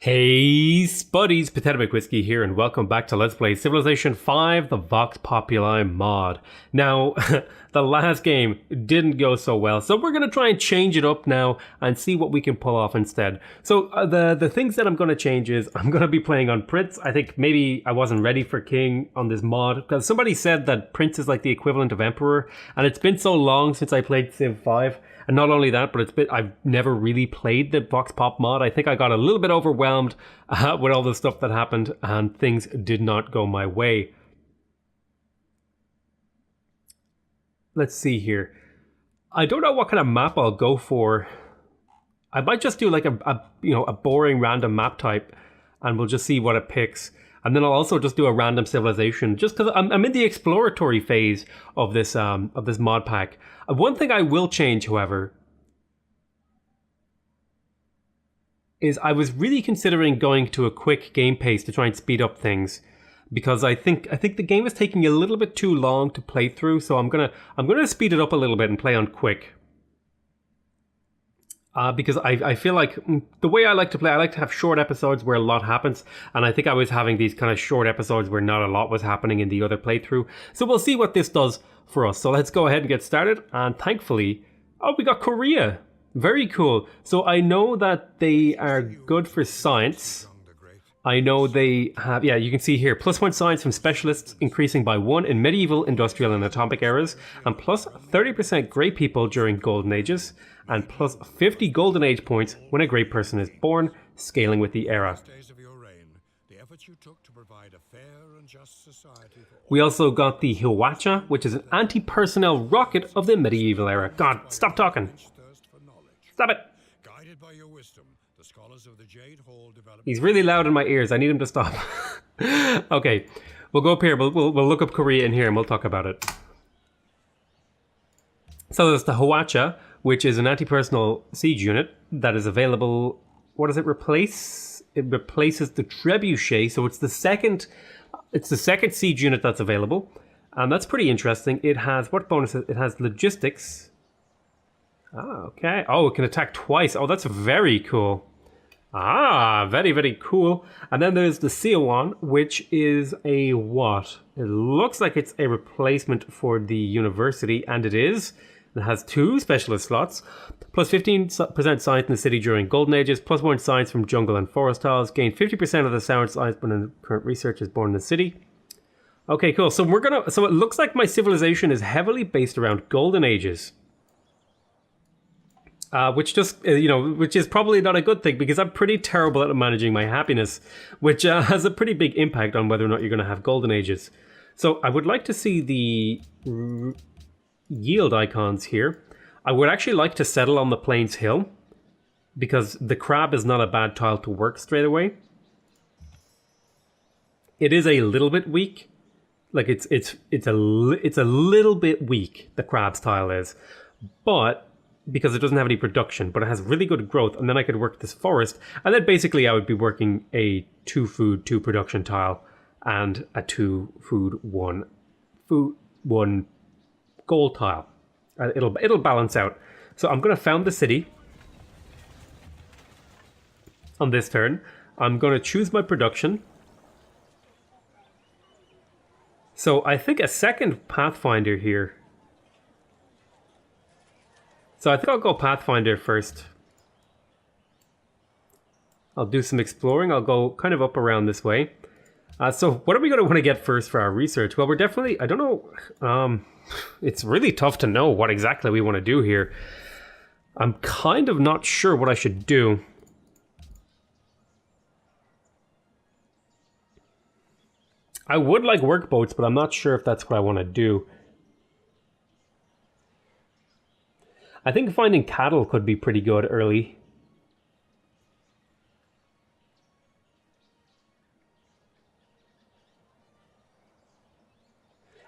Hey spuddies, PotatoMcWhiskey here, and welcome back to Let's Play Civilization 5, the Vox Populi mod. Now, the last game didn't go so well, so we're going to try and change it up now and see what we can pull off instead. So the things that I'm going to change is I'm going to be playing on Prince. I think maybe I wasn't ready for King on this mod, because somebody said that Prince is like the equivalent of Emperor, and it's been so long since I played Civ5. And not only that, but I've never really played the Vox Pop mod. I think I got a little bit overwhelmed with all the stuff that happened, and things did not go my way. Let's see here. I don't know what kind of map I'll go for. I might just do like a boring random map type, and we'll just see what it picks. And then I'll also just do a random civilization, just because I'm in the exploratory phase of this mod pack. One thing I will change, however, is I was really considering going to a quick game pace to try and speed up things, because I think the game is taking a little bit too long to play through. So I'm gonna speed it up a little bit and play on quick. Because I feel like the way I like to play, I like to have short episodes where a lot happens, and I think I was having these kind of short episodes where not a lot was happening in the other playthrough. So we'll see what this does for us. So let's go ahead and get started, and thankfully, oh, we got Korea. Very cool. So I know that they are good for science. I know they have, yeah, you can see here, +1 science from specialists increasing by 1 in medieval, industrial, and atomic eras, and plus 30% great people during golden ages, and plus 50 golden age points when a great person is born, scaling with the era. We also got the Hwacha, which is an anti-personnel rocket of the medieval era. God, stop talking. Stop it. He's really loud in my ears. I need him to stop. Okay, we'll go up here. We'll look up Korea in here and we'll talk about it. So there's the Hwacha, which is an anti-personnel siege unit that is available. What does it replace? It replaces the trebuchet, so it's the second siege unit that's available, and that's pretty interesting. It has what bonuses? It has logistics. Ah, okay. Oh, it can attack twice. Oh, that's very cool. Ah, very, very cool. And then there's the Siowan, which is a what? It looks like it's a replacement for the university, and it is. It has 2 specialist slots, plus 15% science in the city during golden ages, +1 science from jungle and forest tiles, gain 50% of the science when current research is born in the city. Okay, cool. So so it looks like my civilization is heavily based around golden ages. Which is probably not a good thing, because I'm pretty terrible at managing my happiness, which has a pretty big impact on whether or not you're going to have golden ages. So I would like to see the yield icons here. I would actually like to settle on the Plains Hill, because the crab is not a bad tile to work straight away. It is a little bit weak. Like it's a little bit weak, the crab's tile is, but because it doesn't have any production, but it has really good growth. And then I could work this forest, and then basically I would be working a 2 food, 2 production tile and a 2 food, 1 gold tile. It'll balance out. So I'm going to found the city on this turn. I'm going to choose my production. So I think a second Pathfinder here. So I think I'll go Pathfinder first. I'll do some exploring. I'll go kind of up around this way. So what are we going to want to get first for our research? Well, we're definitely, I don't know, it's really tough to know what exactly we want to do here. I'm kind of not sure what I should do. I would like workboats, but I'm not sure if that's what I want to do. I think finding cattle could be pretty good early.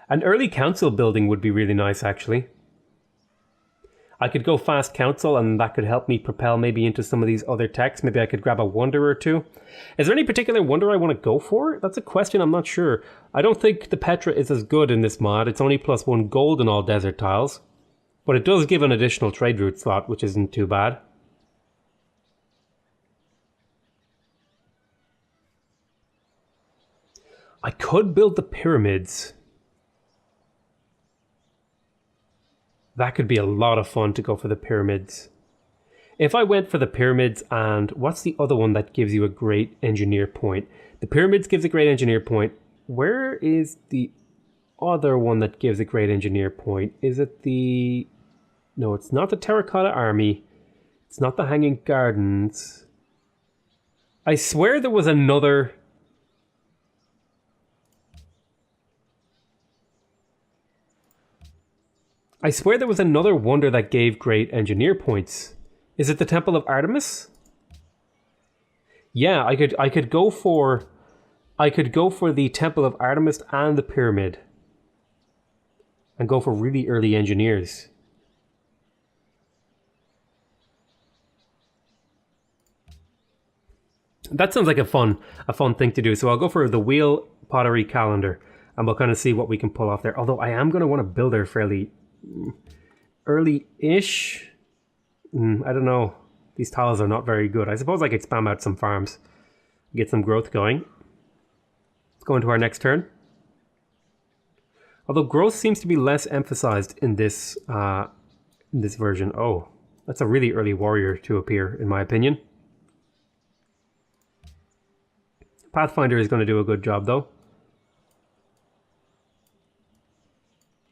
An early council building would be really nice, actually. I could go fast council, and that could help me propel maybe into some of these other techs. Maybe I could grab a wonder or 2. Is there any particular wonder I want to go for? That's a question, I'm not sure. I don't think the Petra is as good in this mod. It's only +1 gold in all desert tiles. But it does give an additional trade route slot, which isn't too bad. I could build the pyramids. That could be a lot of fun to go for the pyramids. If I went for the pyramids and what's the other one that gives you a great engineer point? The pyramids gives a great engineer point. Where is the other one that gives a great engineer point? Is it the... No, it's not the Terracotta Army. It's not the Hanging Gardens. I swear there was another... I swear there was another wonder that gave great engineer points. Is it the Temple of Artemis? Yeah, I could go for the Temple of Artemis and the pyramid. And go for really early engineers. That sounds like a fun thing to do. So I'll go for the wheel pottery calendar and we'll kind of see what we can pull off there. Although I am going to want to build her fairly early-ish. I don't know. These tiles are not very good. I suppose I could spam out some farms, get some growth going. Let's go into our next turn. Although growth seems to be less emphasized in this version. Oh, that's a really early warrior to appear, in my opinion. Pathfinder is going to do a good job, though.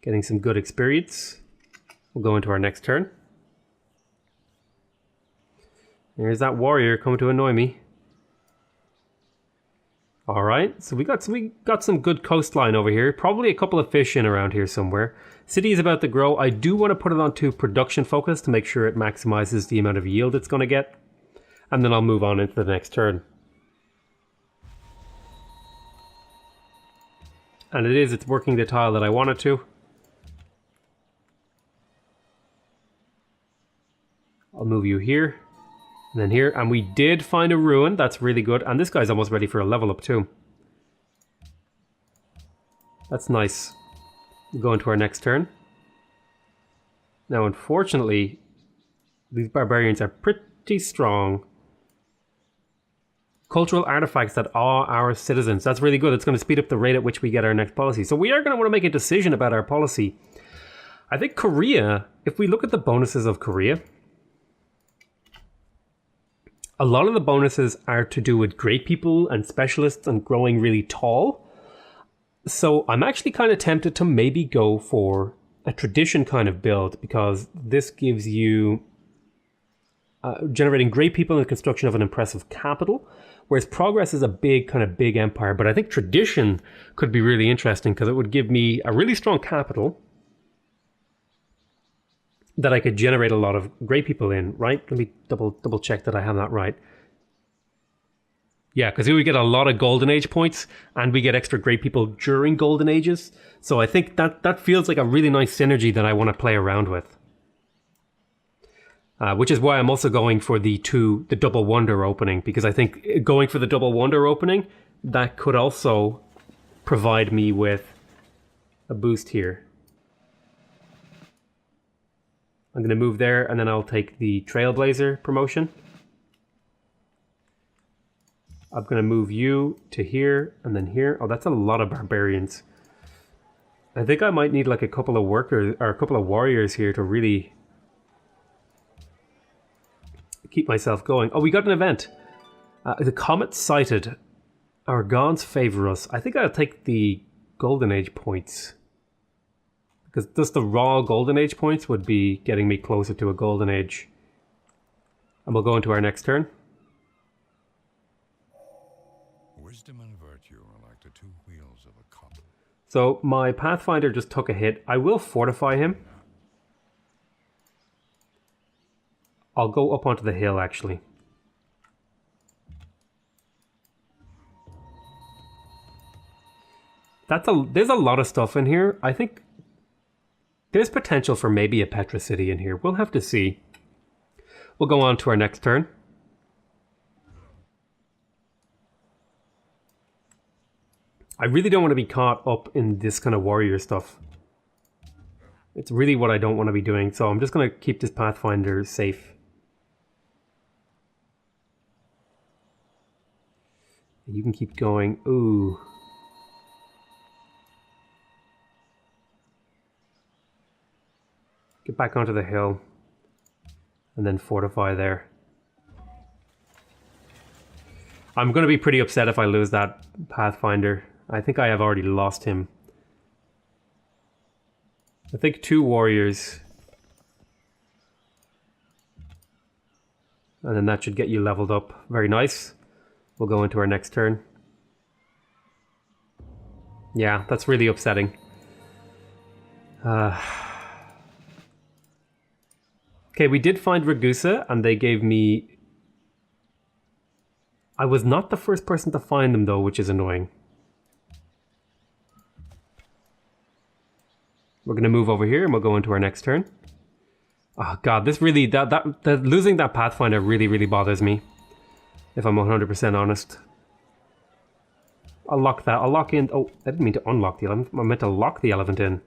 Getting some good experience. We'll go into our next turn. There's that warrior coming to annoy me. Alright, so we got some good coastline over here. Probably a couple of fish in around here somewhere. City is about to grow. I do want to put it onto production focus to make sure it maximizes the amount of yield it's going to get. And then I'll move on into the next turn. And it's working the tile that I want it to. I'll move you here. And then here. And we did find a ruin. That's really good. And this guy's almost ready for a level up too. That's nice. We'll go into our next turn. Now, unfortunately, these barbarians are pretty strong. Cultural artifacts that are our citizens. That's really good. It's going to speed up the rate at which we get our next policy. So we are going to want to make a decision about our policy. I think Korea, if we look at the bonuses of Korea, a lot of the bonuses are to do with great people and specialists and growing really tall. So I'm actually kind of tempted to maybe go for a tradition kind of build because this gives you generating great people and the construction of an impressive capital. Whereas progress is a big empire, but I think tradition could be really interesting because it would give me a really strong capital that I could generate a lot of great people in, right? Let me double check that I have that right. Yeah, because we would get a lot of Golden Age points and we get extra great people during Golden Ages. So I think that feels like a really nice synergy that I want to play around with. Which is why I'm also going for the double wonder opening, because I think going for the double wonder opening, that could also provide me with a boost here. I'm going to move there and then I'll take the Trailblazer promotion. I'm going to move you to here and then here. Oh, that's a lot of barbarians. I think I might need like a couple of workers or a couple of warriors here to really keep myself going. Oh, we got an event. The comet sighted. Our gods favor us. I think I'll take the Golden Age points. Because just the raw Golden Age points would be getting me closer to a Golden Age. And we'll go into our next turn. Wisdom and virtue are like the two wheels of a cup. So my Pathfinder just took a hit. I will fortify him. I'll go up onto the hill, actually. There's a lot of stuff in here. I think there's potential for maybe a Petra City in here. We'll have to see. We'll go on to our next turn. I really don't want to be caught up in this kind of warrior stuff. It's really what I don't want to be doing, so I'm just going to keep this Pathfinder safe. You can keep going. Ooh. Get back onto the hill. And then fortify there. I'm going to be pretty upset if I lose that Pathfinder. I think I have already lost him. I think 2 warriors. And then that should get you leveled up. Very nice. We'll go into our next turn. Yeah, that's really upsetting. Okay, we did find Ragusa, and they gave me... I was not the first person to find them, though, which is annoying. We're going to move over here, and we'll go into our next turn. Oh, God, this really... losing that Pathfinder really bothers me. If I'm 100% honest. I'll lock that. I'll lock in... Oh, I didn't mean to unlock the elephant. I meant to lock the elephant in.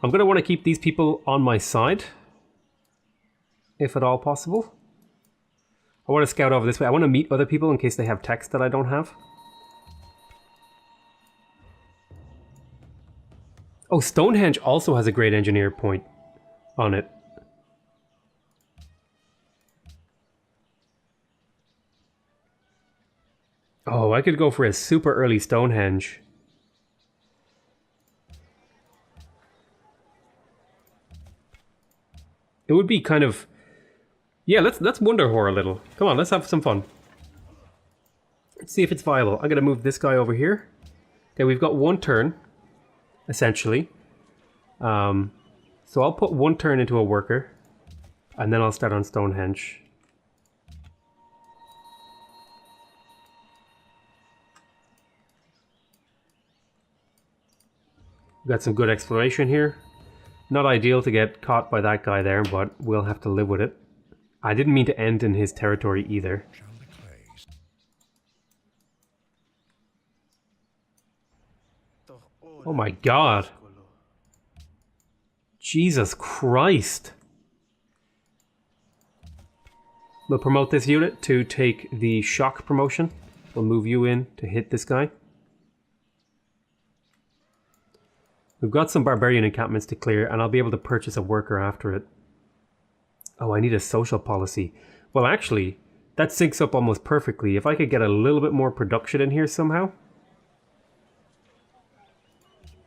I'm going to want to keep these people on my side. If at all possible. I want to scout over this way. I want to meet other people in case they have text that I don't have. Oh, Stonehenge also has a great engineer point on it. Oh, I could go for a super early Stonehenge. It would be kind of... Yeah, let's wonder whore a little. Come on, let's have some fun. Let's see if it's viable. I'm going to move this guy over here. Okay, we've got 1 turn, essentially. So I'll put 1 turn into a worker. And then I'll start on Stonehenge. We've got some good exploration here. Not ideal to get caught by that guy there, but we'll have to live with it. I didn't mean to end in his territory either. Oh my god. Jesus Christ. We'll promote this unit to take the shock promotion. We'll move you in to hit this guy. We've got some barbarian encampments to clear, and I'll be able to purchase a worker after it. Oh, I need a social policy. Well, actually, that syncs up almost perfectly. If I could get a little bit more production in here somehow.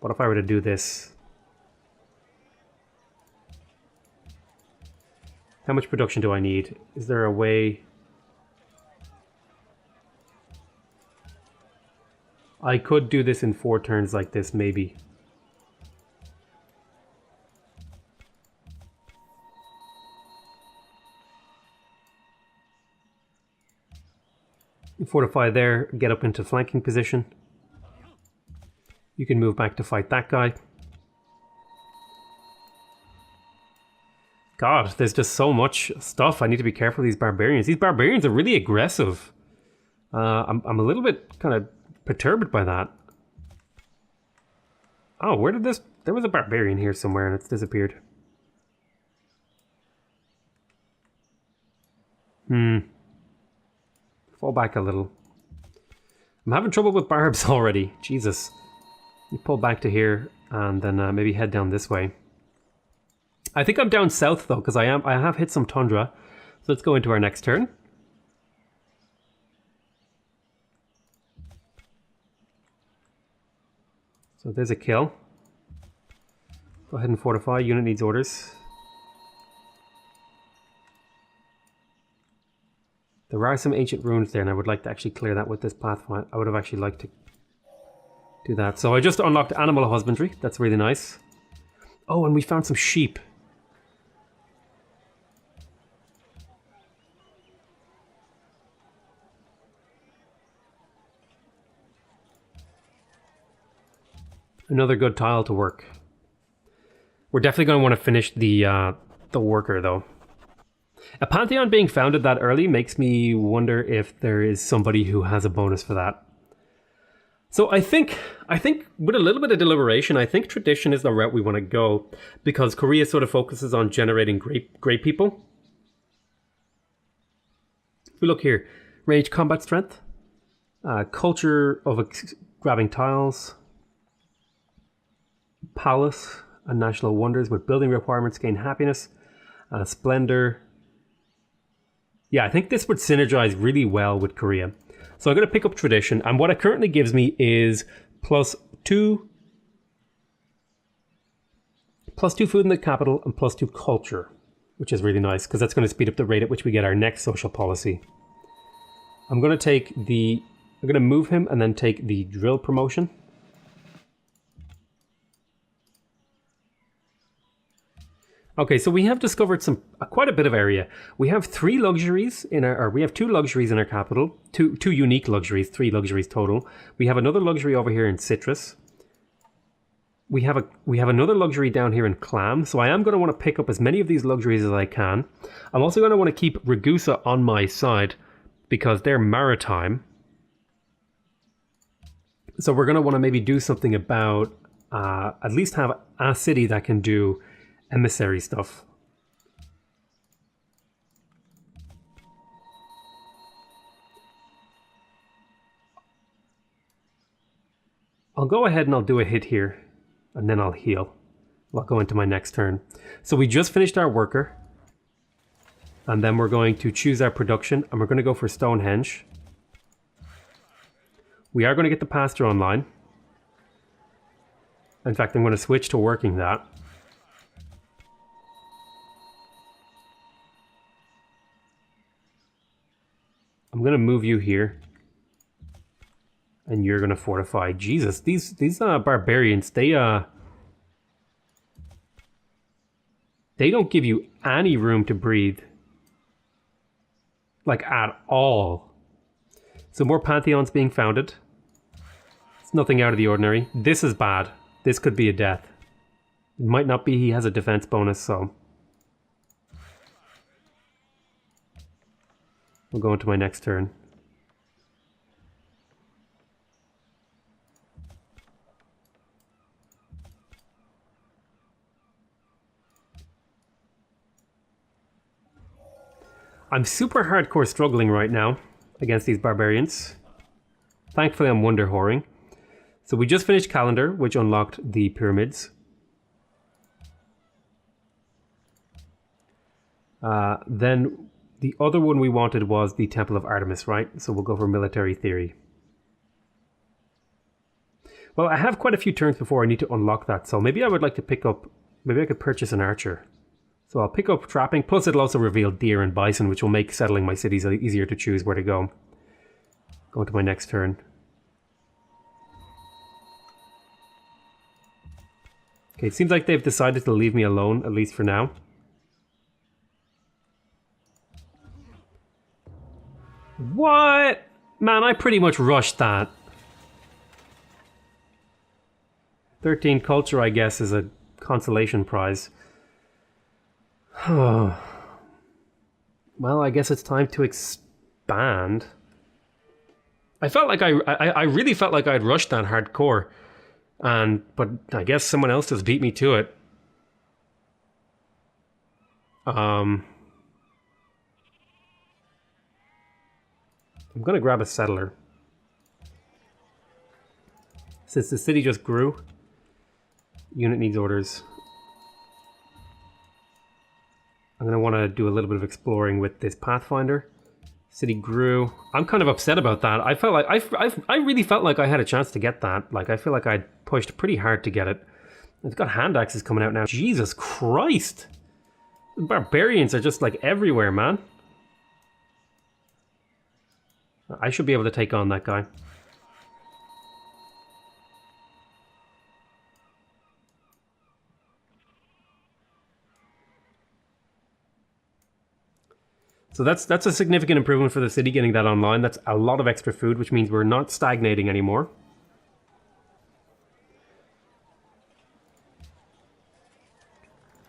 What if I were to do this? How much production do I need? Is there a way... I could do this in 4 turns like this, maybe. Fortify there, get up into flanking position. You can move back to fight that guy. God, there's just so much stuff. I need to be careful of these barbarians. These barbarians are really aggressive. I'm a little bit kind of perturbed by that. Oh, where did this... There was a barbarian here somewhere and it's disappeared. Fall back a little. I'm having trouble with barbs already. Jesus. You pull back to here and then maybe head down this way. I think I'm down south though, because I have hit some tundra. So let's go into our next turn. So there's a kill. Go ahead and fortify. Unit needs orders. There are some ancient ruins there, and I would like to actually clear that with this pathfinder. I would have actually liked to do that. So I just unlocked animal husbandry. That's really nice. Oh, and we found some sheep. Another good tile to work. We're definitely going to want to finish the worker, though. A pantheon being founded that early makes me wonder if there is somebody who has a bonus for that. So I think with a little bit of deliberation, I think tradition is the route we want to go, because Korea sort of focuses on generating great people. If we look here, range combat strength, culture of grabbing tiles, palace and national wonders with building requirements gain happiness. Splendor. Yeah, I think this would synergize really well with Korea. So I'm going to pick up tradition, and what it currently gives me is +2 food in the capital and +2 culture, which is really nice because that's going to speed up the rate at which we get our next social policy. I'm going to move him and then take the drill promotion. Okay, so we have discovered quite a bit of area. We have 3 luxuries we have 2 luxuries in our capital, two unique luxuries, 3 luxuries total. We have another luxury over here in citrus. We have another luxury down here in clam, so I am going to want to pick up as many of these luxuries as I can. I'm also going to want to keep Ragusa on my side because they're maritime. So we're going to want to maybe do something about at least have a city that can do emissary stuff. I'll go ahead and I'll do a hit here, and then I'll heal. I'll go into my next turn. So we just finished our worker, and then we're going to choose our production, and we're going to go for Stonehenge. We are going to get the pasture online. In fact, I'm going to switch to working that. I'm going to move you here. And you're going to fortify. Jesus, these barbarians, they don't give you any room to breathe. Like, at all. So more pantheons being founded. It's nothing out of the ordinary. This is bad. This could be a death. It might not be. He has a defense bonus, so we'll go into my next turn. I'm super hardcore struggling right now against these barbarians. Thankfully, I'm wonder whoring. So we just finished calendar, which unlocked the pyramids. Then the other one we wanted was the Temple of Artemis, right? So we'll go for military theory. Well, I have quite a few turns before I need to unlock that, so maybe I would like to pick up... Maybe I could purchase an archer. So I'll pick up trapping, plus it'll also reveal deer and bison, which will make settling my cities easier to choose where to go. Go into my next turn. Okay, it seems like they've decided to leave me alone, at least for now. What? Man, I pretty much rushed that. 13 culture, I guess, is a consolation prize. Well, I guess it's time to expand. I felt like I really felt like I'd rushed that hardcore. But I guess someone else just beat me to it. I'm gonna grab a settler. Since the city just grew, unit needs orders. I'm gonna want to do a little bit of exploring with this Pathfinder. City grew. I'm kind of upset about that. I felt like I really felt like I had a chance to get that. Like, I feel like I pushed pretty hard to get it. It's got hand axes coming out now. Jesus Christ! The barbarians are just like everywhere, man. I should be able to take on that guy. So that's a significant improvement for the city, getting that online. That's a lot of extra food, which means we're not stagnating anymore.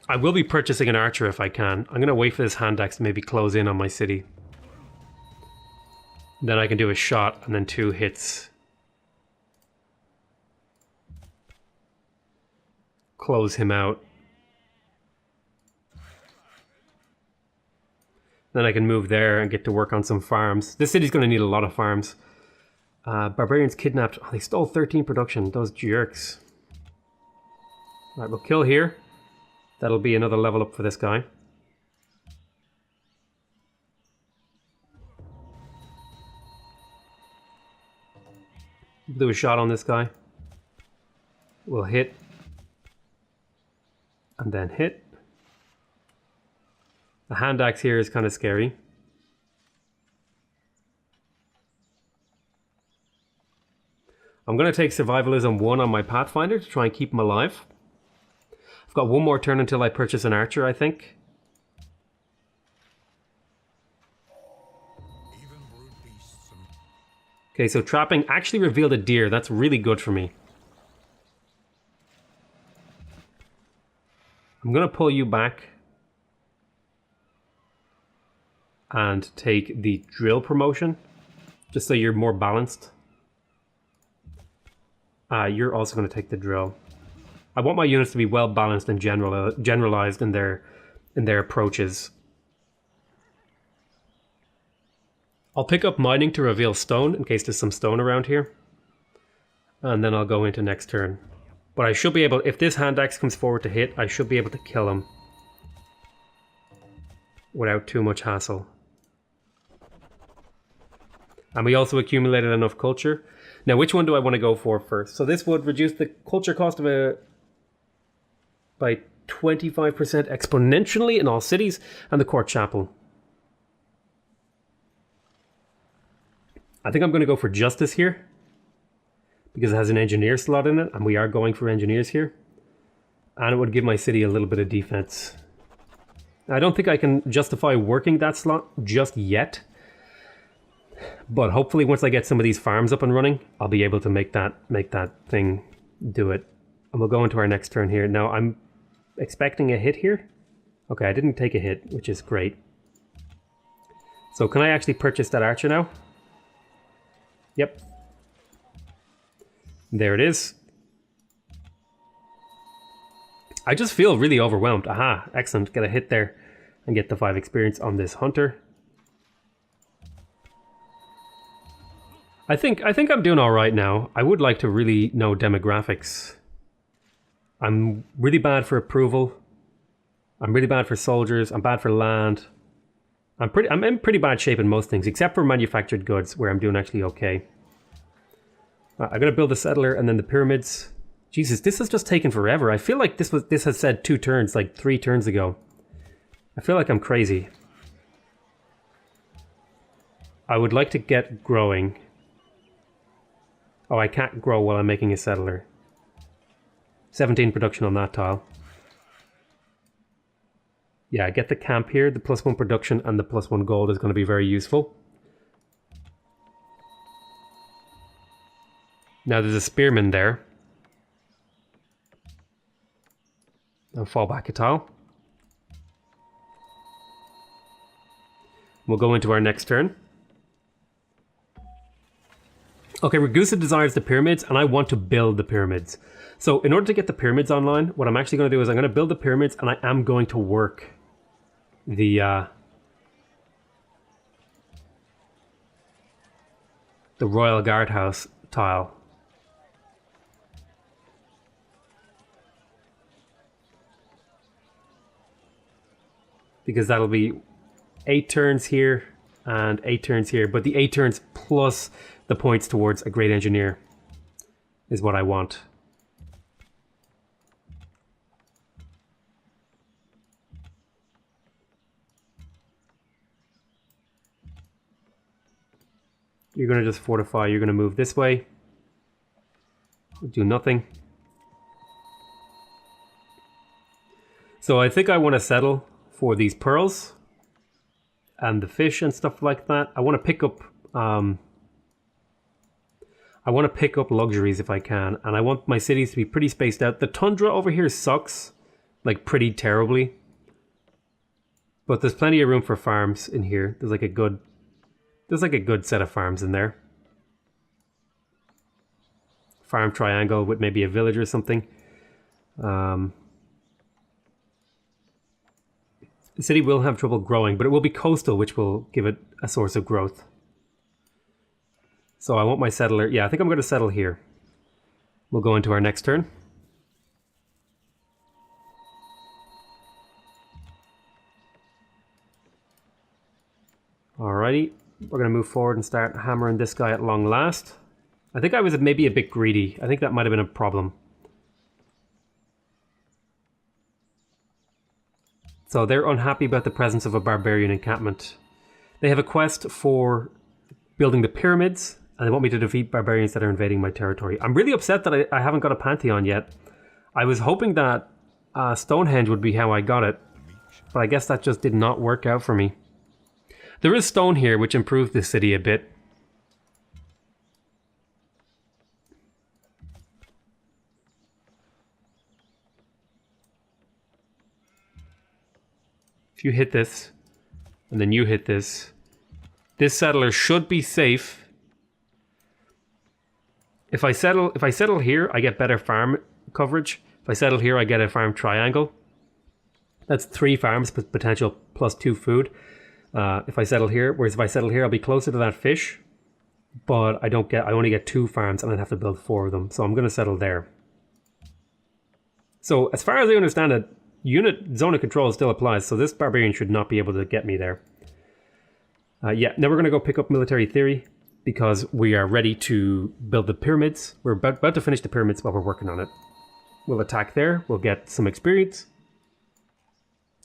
I will be purchasing an archer if I can. I'm going to wait for this hand axe to maybe close in on my city. Then I can do a shot and then 2 hits. Close him out. Then I can move there and get to work on some farms. This city's going to need a lot of farms. Barbarians kidnapped. Oh, they stole 13 production. Those jerks. Right, we'll kill here. That'll be another level up for this guy. Do a shot on this guy. We'll hit. And then hit. The hand axe here is kind of scary. I'm going to take Survivalism 1 on my Pathfinder to try and keep him alive. I've got one more turn until I purchase an archer, I think. Okay, so trapping actually revealed a deer. That's really good for me. I'm going to pull you back and take the drill promotion, just so you're more balanced. You're also going to take the drill. I want my units to be well balanced and generalized in their approaches. I'll pick up mining to reveal stone in case there's some stone around here. And then I'll go into next turn. But I should be able, if this hand axe comes forward to hit, I should be able to kill him without too much hassle. And we also accumulated enough culture. Now, which one do I want to go for first? So this would reduce the culture cost of by 25% exponentially in all cities and the court chapel. I think I'm going to go for justice here because it has an engineer slot in it, and we are going for engineers here. And it would give my city a little bit of defense. I don't think I can justify working that slot just yet. But hopefully once I get some of these farms up and running, I'll be able to make that thing do it. And we'll go into our next turn here. Now I'm expecting a hit here. Okay, I didn't take a hit, which is great. So can I actually purchase that archer now? Yep. There it is. I just feel really overwhelmed. Aha, excellent. Get a hit there and get the 5 experience on this hunter. I think I'm doing all right now. I would like to really know demographics. I'm really bad for approval. I'm really bad for soldiers. I'm bad for land. I'm in pretty bad shape in most things, except for manufactured goods, where I'm doing actually okay. I'm gonna build a settler and then the pyramids. Jesus, this has just taken forever. I feel like this has said 2 turns, like 3 turns ago. I feel like I'm crazy. I would like to get growing. Oh, I can't grow while I'm making a settler. 17 production on that tile. Yeah, get the camp here. The +1 production and the +1 gold is going to be very useful. Now there's a spearman there. I'll fall back a tile. We'll go into our next turn. Okay, Ragusa desires the pyramids, and I want to build the pyramids. So in order to get the pyramids online, what I'm actually going to do is I'm going to build the pyramids, and I am going to work the Royal Guardhouse tile. Because that'll be 8 turns here and 8 turns here, but the 8 turns plus the points towards a great engineer is what I want. You're going to just fortify, you're going to move this way. Do nothing. So I think I want to settle for these pearls and the fish and stuff like that. I want to pick up luxuries if I can, and I want my cities to be pretty spaced out. The tundra over here sucks, like pretty terribly, but there's plenty of room for farms in here. There's like a good set of farms in there. Farm triangle with maybe a village or something. The city will have trouble growing, but it will be coastal, which will give it a source of growth. So I want my settler. Yeah, I think I'm going to settle here. We'll go into our next turn. Alrighty, we're going to move forward and start hammering this guy at long last. I think I was maybe a bit greedy. I think that might have been a problem. So they're unhappy about the presence of a barbarian encampment. They have a quest for building the pyramids, and they want me to defeat barbarians that are invading my territory. I'm really upset that I haven't got a pantheon yet. I was hoping that Stonehenge would be how I got it, but I guess that just did not work out for me. There is stone here, which improved the city a bit. If you hit this, and then you hit this, this settler should be safe. If I settle here, I get better farm coverage. If I settle here, I get a farm triangle. That's 3 farms potential plus 2 food. If I settle here, whereas if I settle here, I'll be closer to that fish, but I only get 2 farms, and I'd have to build 4 of them. So I'm going to settle there. So as far as I understand it, unit zone of control still applies, so this barbarian should not be able to get me there. Yeah, now we're going to go pick up military theory because we are ready to build the pyramids. We're about to finish the pyramids while we're working on it. We'll attack there, we'll get some experience.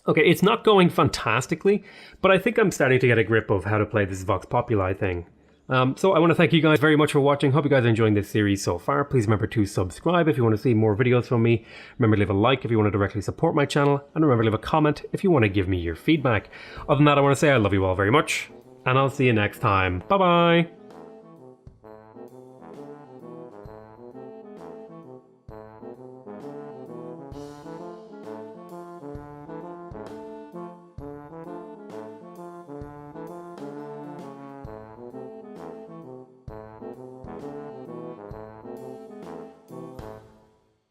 Okay, it's not going fantastically, but I think I'm starting to get a grip of how to play this Vox Populi thing. So I want to thank you guys very much for watching. Hope you guys are enjoying this series so far. Please remember to subscribe if you want to see more videos from me. Remember to leave a like if you want to directly support my channel. And remember to leave a comment if you want to give me your feedback. Other than that, I want to say I love you all very much. And I'll see you next time. Bye-bye.